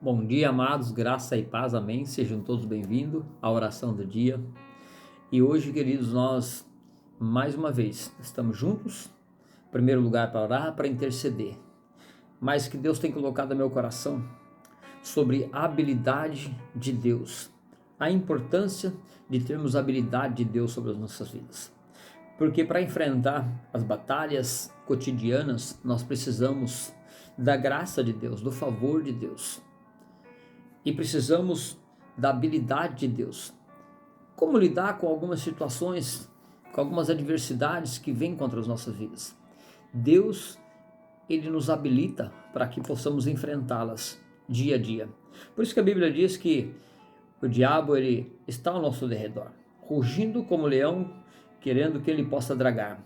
Bom dia, amados, graça e paz, amém. Sejam todos bem-vindos à oração do dia. E hoje, queridos, nós mais uma vez estamos juntos. Em primeiro lugar, para orar, para interceder. Mas que Deus tem colocado no meu coração sobre a habilidade de Deus, a importância de termos a habilidade de Deus sobre as nossas vidas. Porque para enfrentar as batalhas cotidianas, nós precisamos da graça de Deus, do favor de Deus. E precisamos da habilidade de Deus. Como lidar com algumas situações, com algumas adversidades que vêm contra as nossas vidas? Deus, Ele nos habilita para que possamos enfrentá-las dia a dia. Por isso que a Bíblia diz que o diabo ele está ao nosso derredor, rugindo como leão, querendo que ele possa dragar.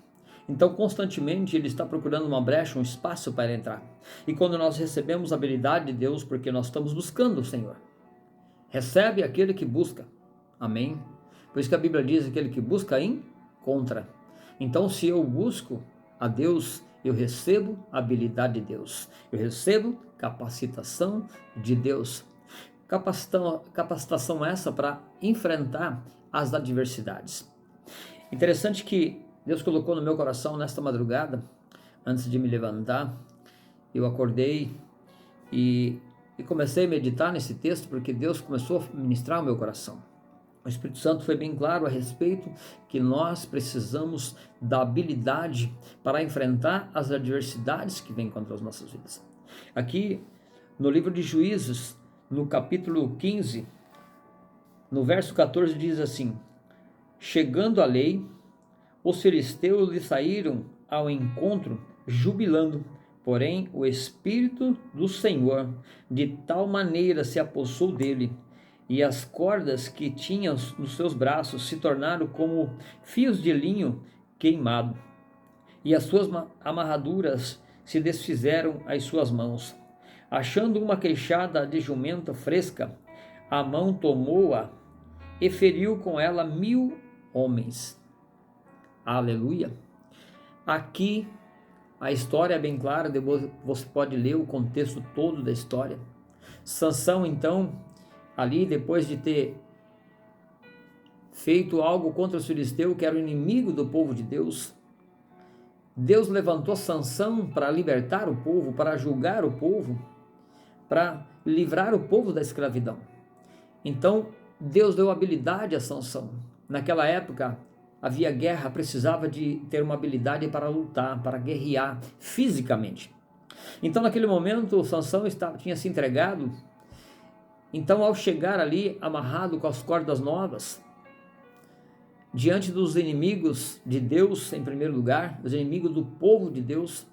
Então, constantemente, ele está procurando uma brecha, um espaço para entrar. E quando nós recebemos a habilidade de Deus, porque nós estamos buscando o Senhor, recebe aquele que busca. Amém? Por isso que a Bíblia diz: aquele que busca, encontra. Então, se eu busco a Deus, eu recebo a habilidade de Deus. Eu recebo capacitação de Deus. Capacitação essa para enfrentar as adversidades. Interessante que Deus colocou no meu coração nesta madrugada, antes de me levantar, eu acordei e comecei a meditar nesse texto, porque Deus começou a ministrar o meu coração. O Espírito Santo foi bem claro a respeito que nós precisamos da habilidade para enfrentar as adversidades que vêm contra as nossas vidas. Aqui no livro de Juízes, no capítulo 15, no verso 14 diz assim: chegando a lei, os filisteus lhe saíram ao encontro jubilando, porém o Espírito do Senhor de tal maneira se apossou dele, e as cordas que tinha nos seus braços se tornaram como fios de linho queimado, e as suas amarraduras se desfizeram às suas mãos. Achando uma queixada de jumenta fresca, a mão tomou-a e feriu com ela 1000 homens. Aleluia! Aqui a história é bem clara, depois você pode ler o contexto todo da história. Sansão, então, ali depois de ter feito algo contra os filisteus, que era o inimigo do povo de Deus, Deus levantou Sansão para libertar o povo, para julgar o povo, para livrar o povo da escravidão. Então, Deus deu habilidade a Sansão. Naquela época, havia guerra, precisava de ter uma habilidade para lutar, para guerrear fisicamente. Então, naquele momento, Sansão tinha se entregado. Então, ao chegar ali, amarrado com as cordas novas, diante dos inimigos de Deus, em primeiro lugar, os inimigos do povo de Deus,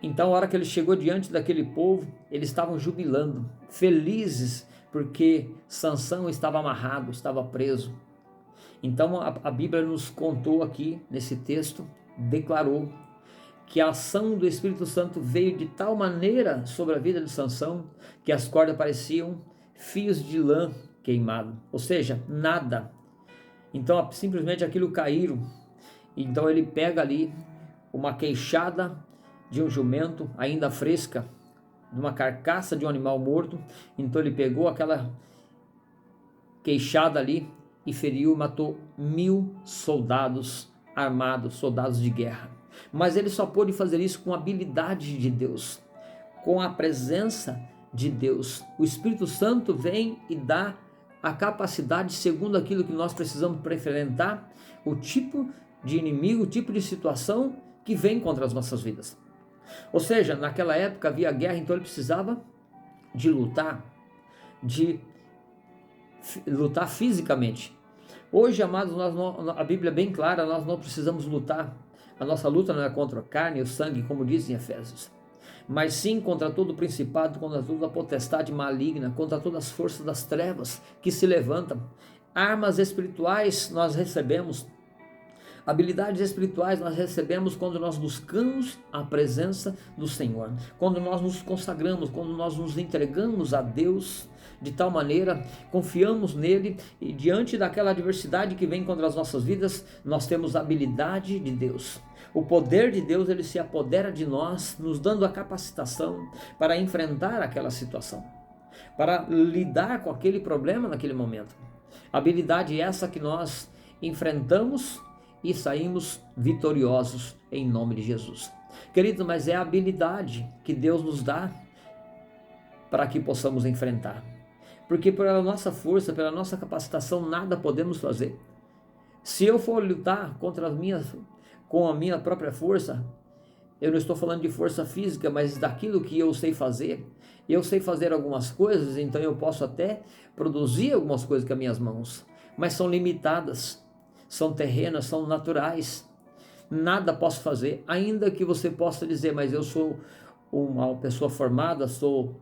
então, a hora que ele chegou diante daquele povo, eles estavam jubilando, felizes, porque Sansão estava amarrado, estava preso. Então a Bíblia nos contou aqui, nesse texto, declarou que a ação do Espírito Santo veio de tal maneira sobre a vida de Sansão, que as cordas pareciam fios de lã queimado, ou seja, nada. Então simplesmente aquilo caíram. Então ele pega ali uma queixada de um jumento ainda fresca, de uma carcaça de um animal morto. Então ele pegou aquela queixada ali e feriu, matou 1000 soldados armados, soldados de guerra. Mas ele só pôde fazer isso com a habilidade de Deus, com a presença de Deus. O Espírito Santo vem e dá a capacidade segundo aquilo que nós precisamos para enfrentar o tipo de inimigo, o tipo de situação que vem contra as nossas vidas. Ou seja, naquela época havia guerra, então ele precisava de lutar fisicamente. Hoje, amados, a Bíblia é bem clara, nós não precisamos lutar. A nossa luta não é contra a carne e o sangue, como diz em Efésios, mas sim contra todo o principado, contra toda a potestade maligna, contra todas as forças das trevas que se levantam. Armas espirituais nós recebemos, habilidades espirituais nós recebemos quando nós buscamos a presença do Senhor, quando nós nos consagramos, quando nós nos entregamos a Deus de tal maneira, confiamos nele, e diante daquela adversidade que vem contra as nossas vidas, nós temos a habilidade de Deus. O poder de Deus, ele se apodera de nós, nos dando a capacitação para enfrentar aquela situação. para lidar com aquele problema naquele momento. Habilidade essa que nós enfrentamos e saímos vitoriosos em nome de Jesus. Queridos, mas é a habilidade que Deus nos dá para que possamos enfrentar. Porque pela nossa força, pela nossa capacitação, nada podemos fazer. Se eu for lutar com a minha própria força, eu não estou falando de força física, mas daquilo que eu sei fazer. Eu sei fazer algumas coisas, então eu posso até produzir algumas coisas com as minhas mãos, mas são limitadas, são terrenas, são naturais. Nada posso fazer, ainda que você possa dizer, mas eu sou uma pessoa formada, sou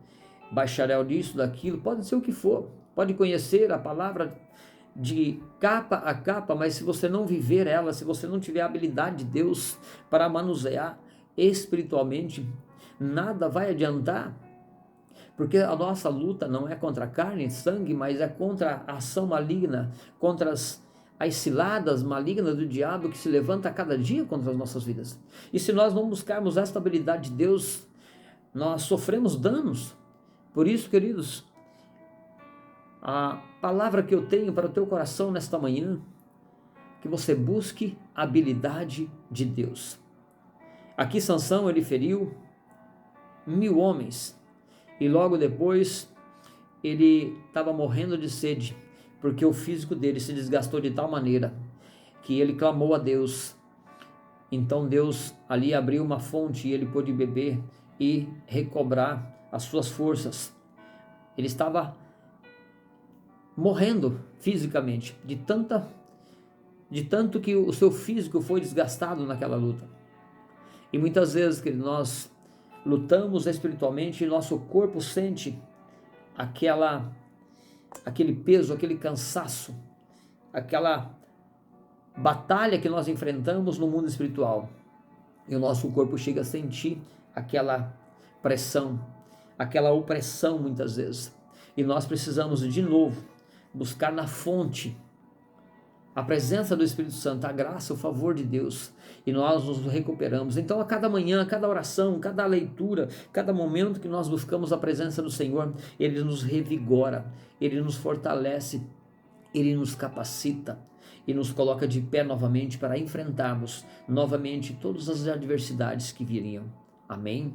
bacharel disso, daquilo, pode ser o que for, pode conhecer a palavra de capa a capa, mas se você não viver ela, se você não tiver a habilidade de Deus para manusear espiritualmente, nada vai adiantar, porque a nossa luta não é contra carne e sangue, mas é contra a ação maligna, contra as ciladas malignas do diabo que se levanta a cada dia contra as nossas vidas. E se nós não buscarmos esta habilidade de Deus, nós sofremos danos. Por isso, queridos, a palavra que eu tenho para o teu coração nesta manhã, que você busque a habilidade de Deus. Aqui Sansão, ele feriu 1000 homens, e logo depois ele estava morrendo de sede, porque o físico dele se desgastou de tal maneira que ele clamou a Deus. Então Deus ali abriu uma fonte e ele pôde beber e recobrar as suas forças. Ele estava morrendo fisicamente, de tanto que o seu físico foi desgastado naquela luta. E muitas vezes que nós lutamos espiritualmente e nosso corpo sente aquele peso, aquele cansaço, aquela batalha que nós enfrentamos no mundo espiritual. E o nosso corpo chega a sentir aquela pressão, aquela opressão muitas vezes. E nós precisamos de novo buscar na fonte a presença do Espírito Santo, a graça, o favor de Deus, e nós nos recuperamos. Então, a cada manhã, a cada oração, cada leitura, cada momento que nós buscamos a presença do Senhor, Ele nos revigora, Ele nos fortalece, Ele nos capacita e nos coloca de pé novamente para enfrentarmos novamente todas as adversidades que viriam. Amém?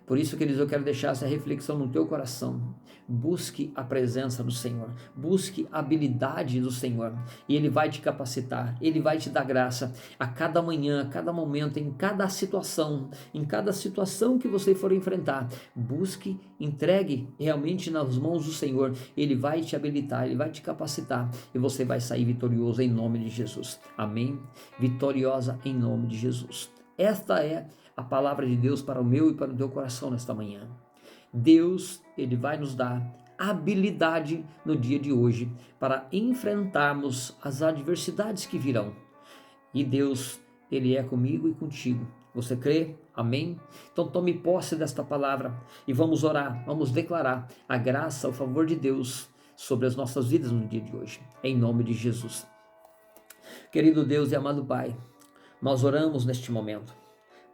Por isso, queridos, eu quero deixar essa reflexão no teu coração. Busque a presença do Senhor, busque a habilidade do Senhor, e Ele vai te capacitar, Ele vai te dar graça a cada manhã, a cada momento, em cada situação que você for enfrentar. Busque, entregue realmente nas mãos do Senhor, Ele vai te habilitar, Ele vai te capacitar, e você vai sair vitorioso em nome de Jesus. Amém? Vitoriosa em nome de Jesus. Esta é a palavra de Deus para o meu e para o teu coração nesta manhã. Deus, Ele vai nos dar habilidade no dia de hoje para enfrentarmos as adversidades que virão. E Deus, Ele é comigo e contigo. Você crê? Amém? Então tome posse desta palavra e vamos orar, vamos declarar a graça, o favor de Deus sobre as nossas vidas no dia de hoje, em nome de Jesus. Querido Deus e amado Pai, nós oramos neste momento,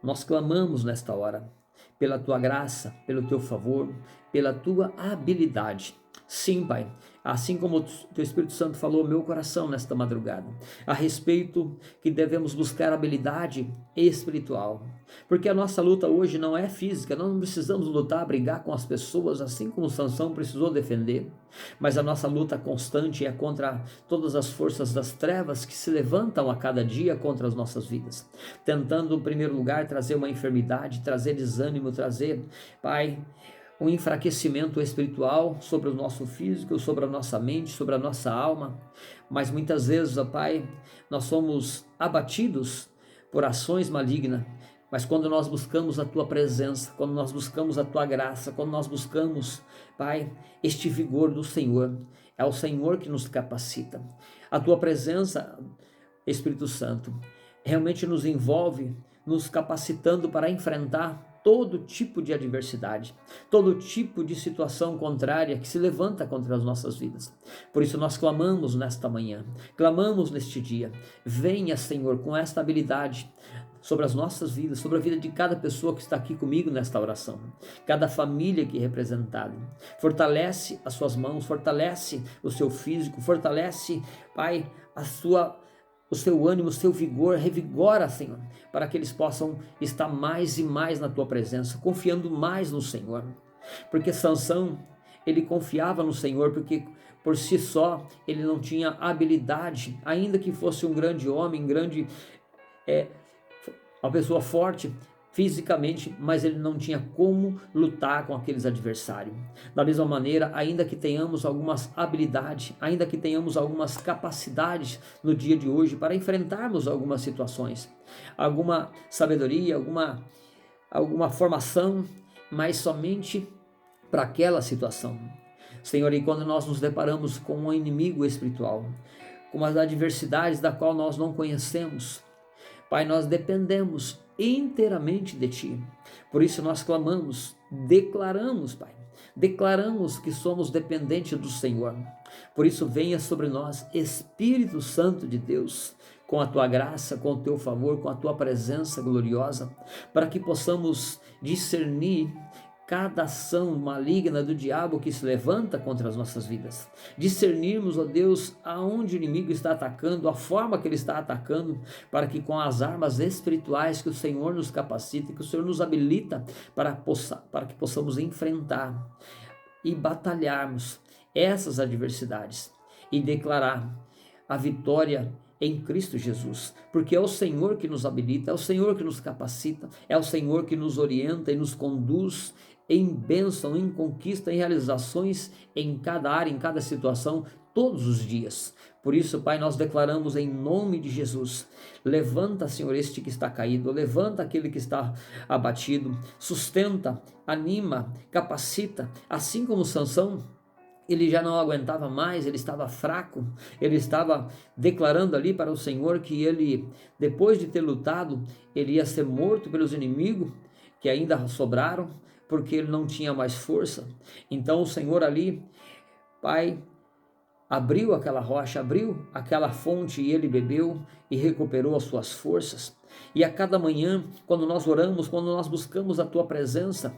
nós clamamos nesta hora, pela Tua graça, pelo Teu favor, pela Tua habilidade. Sim, Pai, assim como o Teu Espírito Santo falou ao meu coração nesta madrugada, a respeito que devemos buscar habilidade espiritual, porque a nossa luta hoje não é física, nós não precisamos lutar, brigar com as pessoas, assim como Sansão precisou defender, mas a nossa luta constante é contra todas as forças das trevas que se levantam a cada dia contra as nossas vidas, tentando, em primeiro lugar, trazer uma enfermidade, trazer desânimo, trazer, Pai, um enfraquecimento espiritual sobre o nosso físico, sobre a nossa mente, sobre a nossa alma, mas muitas vezes, ó Pai, nós somos abatidos por ações malignas, mas quando nós buscamos a Tua presença, quando nós buscamos a Tua graça, quando nós buscamos, Pai, este vigor do Senhor, é o Senhor que nos capacita. A Tua presença, Espírito Santo, realmente nos envolve, nos capacitando para enfrentar todo tipo de adversidade, todo tipo de situação contrária que se levanta contra as nossas vidas. Por isso nós clamamos nesta manhã, clamamos neste dia, venha, Senhor, com esta habilidade, sobre as nossas vidas, sobre a vida de cada pessoa que está aqui comigo nesta oração, cada família aqui representada. Fortalece as suas mãos, fortalece o seu físico, fortalece, Pai, o seu ânimo, o seu vigor, revigora, Senhor, para que eles possam estar mais e mais na tua presença, confiando mais no Senhor. Porque Sansão, ele confiava no Senhor, porque por si só ele não tinha habilidade, ainda que fosse um grande homem, uma pessoa forte fisicamente, mas ele não tinha como lutar com aqueles adversários. Da mesma maneira, ainda que tenhamos algumas habilidades, ainda que tenhamos algumas capacidades no dia de hoje para enfrentarmos algumas situações, alguma sabedoria, alguma formação, mas somente para aquela situação. Senhor, e quando nós nos deparamos com um inimigo espiritual, com as adversidades da qual nós não conhecemos, Pai, nós dependemos inteiramente de Ti. Por isso nós clamamos, declaramos, Pai, declaramos que somos dependentes do Senhor. Por isso venha sobre nós, Espírito Santo de Deus, com a Tua graça, com o Teu favor, com a Tua presença gloriosa, para que possamos discernir cada ação maligna do diabo que se levanta contra as nossas vidas. Discernirmos, ó Deus, aonde o inimigo está atacando, a forma que ele está atacando, para que com as armas espirituais que o Senhor nos capacita, que o Senhor nos habilita para que possamos enfrentar e batalharmos essas adversidades e declarar a vitória em Cristo Jesus, porque é o Senhor que nos habilita, é o Senhor que nos capacita, é o Senhor que nos orienta e nos conduz em bênção, em conquista, em realizações em cada área, em cada situação, todos os dias. Por isso, Pai, nós declaramos em nome de Jesus, levanta, Senhor, este que está caído, levanta aquele que está abatido, sustenta, anima, capacita, assim como Sansão, ele já não aguentava mais, ele estava fraco, ele estava declarando ali para o Senhor que ele, depois de ter lutado, ele ia ser morto pelos inimigos que ainda sobraram, porque ele não tinha mais força. Então o Senhor ali, Pai, abriu aquela rocha, abriu aquela fonte e ele bebeu e recuperou as suas forças. E a cada manhã, quando nós oramos, quando nós buscamos a Tua presença,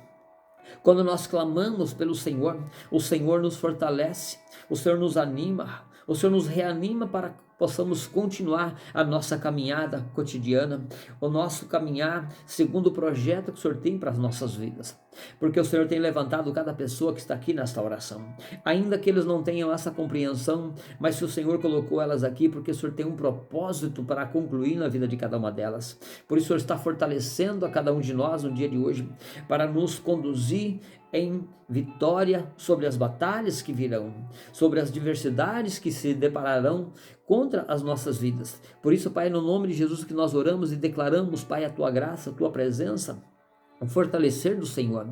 quando nós clamamos pelo Senhor, o Senhor nos fortalece, o Senhor nos anima, o Senhor nos reanima para que possamos continuar a nossa caminhada cotidiana, o nosso caminhar segundo o projeto que o Senhor tem para as nossas vidas. Porque o Senhor tem levantado cada pessoa que está aqui nesta oração, ainda que eles não tenham essa compreensão, mas se o Senhor colocou elas aqui, porque o Senhor tem um propósito para concluir na vida de cada uma delas. Por isso o Senhor está fortalecendo a cada um de nós no dia de hoje, para nos conduzir em vitória sobre as batalhas que virão, sobre as diversidades que se depararão contra as nossas vidas. Por isso, Pai, no nome de Jesus que nós oramos e declaramos, Pai, a Tua graça, a Tua presença, o fortalecer do Senhor.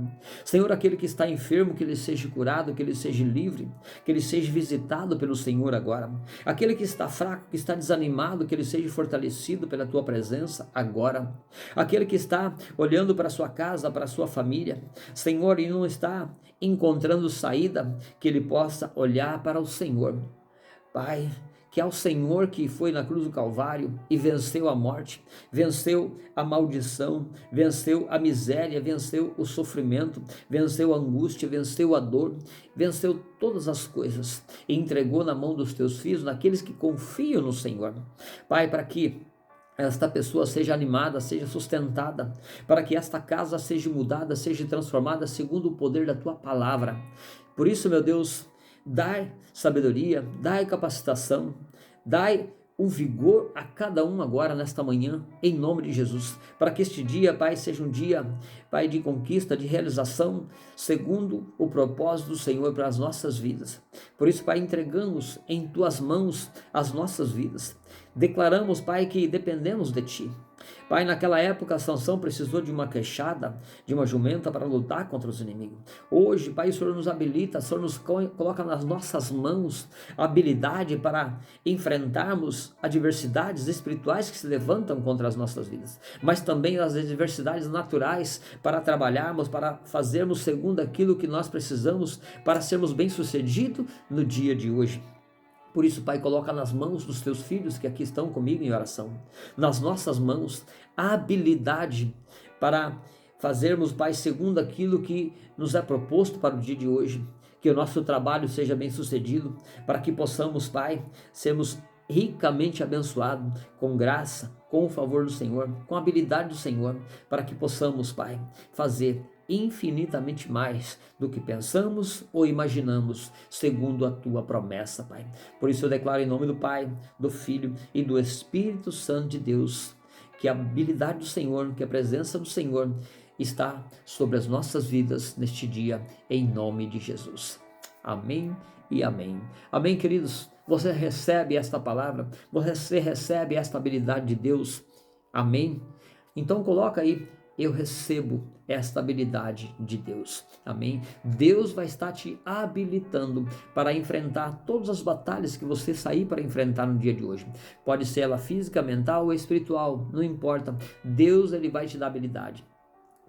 Senhor, aquele que está enfermo, que ele seja curado, que ele seja livre, que ele seja visitado pelo Senhor agora. Aquele que está fraco, que está desanimado, que ele seja fortalecido pela Tua presença agora. Aquele que está olhando para a sua casa, para a sua família, Senhor, e não está encontrando saída, que ele possa olhar para o Senhor. Pai, que é o Senhor que foi na cruz do Calvário e venceu a morte, venceu a maldição, venceu a miséria, venceu o sofrimento, venceu a angústia, venceu a dor, venceu todas as coisas e entregou na mão dos Teus filhos, naqueles que confiam no Senhor. Pai, para que esta pessoa seja animada, seja sustentada, para que esta casa seja mudada, seja transformada segundo o poder da Tua palavra. Por isso, meu Deus, dai sabedoria, dai capacitação, dai um vigor a cada um agora nesta manhã, em nome de Jesus, para que este dia, Pai, seja um dia, Pai, de conquista, de realização, segundo o propósito do Senhor para as nossas vidas. Por isso, Pai, entregamos em Tuas mãos as nossas vidas, declaramos, Pai, que dependemos de Ti. Pai, naquela época, Sansão precisou de uma queixada, de uma jumenta para lutar contra os inimigos. Hoje, Pai, o Senhor nos habilita, o Senhor nos coloca nas nossas mãos a habilidade para enfrentarmos adversidades espirituais que se levantam contra as nossas vidas, mas também as adversidades naturais para trabalharmos, para fazermos segundo aquilo que nós precisamos para sermos bem-sucedidos no dia de hoje. Por isso, Pai, coloca nas mãos dos teus filhos que aqui estão comigo em oração, nas nossas mãos, a habilidade para fazermos, Pai, segundo aquilo que nos é proposto para o dia de hoje. Que o nosso trabalho seja bem sucedido, para que possamos, Pai, sermos ricamente abençoados com graça, com o favor do Senhor, com a habilidade do Senhor, para que possamos, Pai, fazer infinitamente mais do que pensamos ou imaginamos, segundo a tua promessa, Pai. Por isso eu declaro em nome do Pai, do Filho e do Espírito Santo de Deus, que a habilidade do Senhor, que a presença do Senhor está sobre as nossas vidas neste dia, em nome de Jesus. Amém e amém. Amém, queridos? Você recebe esta palavra? Você recebe esta habilidade de Deus? Amém? Então coloca aí: eu recebo esta habilidade de Deus. Amém? Deus vai estar te habilitando para enfrentar todas as batalhas que você sair para enfrentar no dia de hoje. Pode ser ela física, mental ou espiritual, não importa. Deus, ele vai te dar habilidade.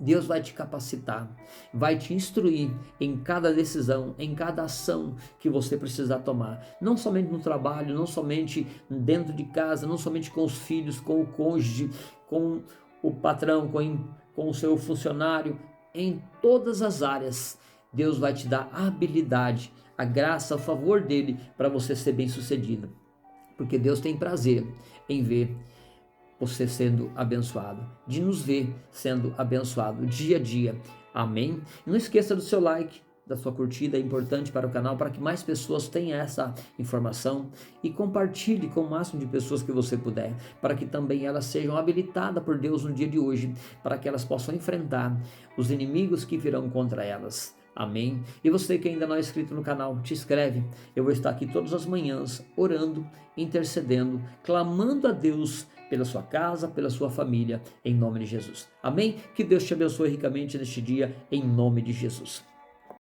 Deus vai te capacitar, vai te instruir em cada decisão, em cada ação que você precisar tomar. Não somente no trabalho, não somente dentro de casa, não somente com os filhos, com o cônjuge, com o patrão, com o seu funcionário. Em todas as áreas, Deus vai te dar a habilidade, a graça, a favor dele para você ser bem sucedido. Porque Deus tem prazer em ver você sendo abençoado, de nos ver sendo abençoado dia a dia. Amém? E não esqueça do seu like, da sua curtida, é importante para o canal, para que mais pessoas tenham essa informação, e compartilhe com o máximo de pessoas que você puder, para que também elas sejam habilitadas por Deus no dia de hoje, para que elas possam enfrentar os inimigos que virão contra elas. Amém? E você que ainda não é inscrito no canal, te inscreve. Eu vou estar aqui todas as manhãs orando, intercedendo, clamando a Deus pela sua casa, pela sua família, em nome de Jesus. Amém? Que Deus te abençoe ricamente neste dia, em nome de Jesus.